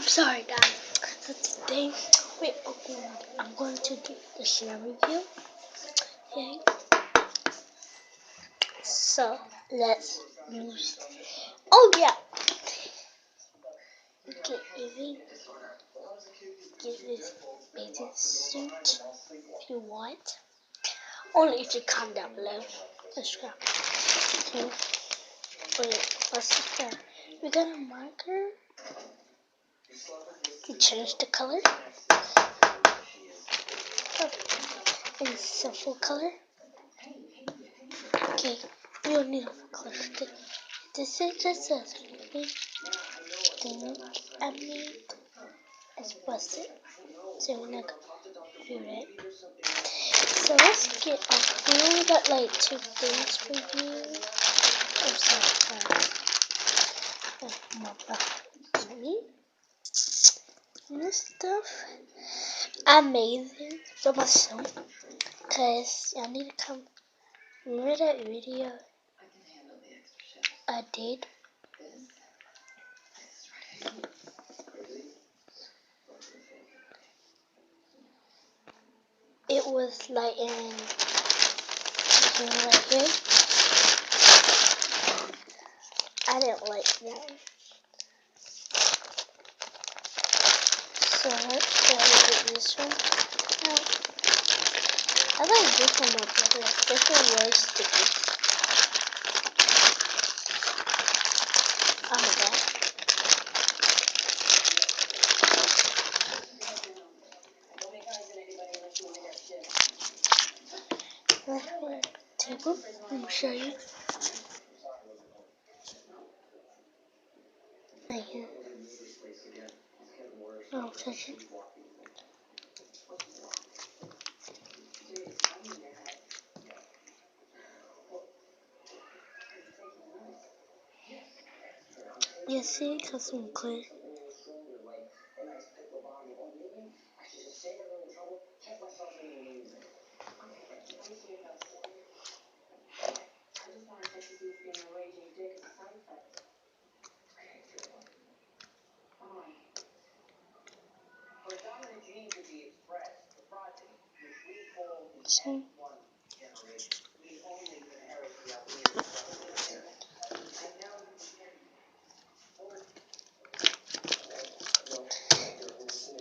Sorry guys, so today I'm going to do the Chanel review. Okay, so let's use. Oh yeah, you can even get this bathing suit if you want. Only if you comment down below. Let's go. Okay, wait, let's start. We got a marker. You change the color. It's a full color. Okay, you don't need a full color. This is just a thing I made. It's busted. So we're not gonna do it. So let's get off. We only got like 2 things for you. I'm sorry. More about me. And this stuff I made it for myself. Cause I need to come. Remember that video I did? It was like in right here. I didn't like that. So let's go get this one. No. I like this one more better. This one was sticky. Oh my god. Let's put it on the table. Let me show you. Right here. Oh, touch it. You see, it got some clear. See?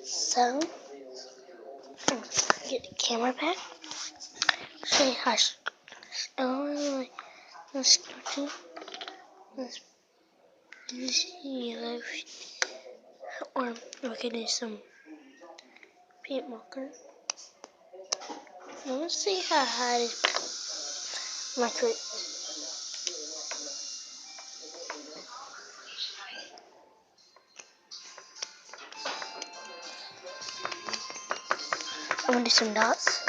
So, get the camera back. Show you how let's do this yellow, or we can do some paint marker. Now let's see how high my foot. I'm gonna do some dots.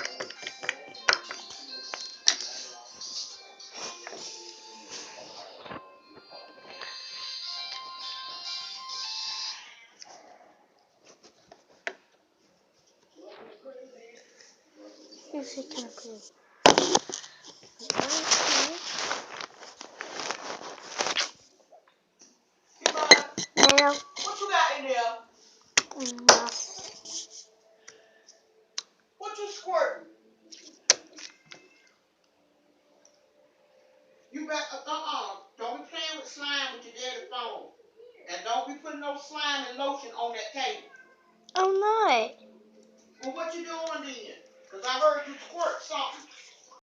This is kind of cool. Now, what you got in there? What you squirting? You better, don't be playing with slime with your daddy's phone. And don't be putting no slime and lotion on that table. I'm not. Well, what you doing then? Because I heard you squirt something.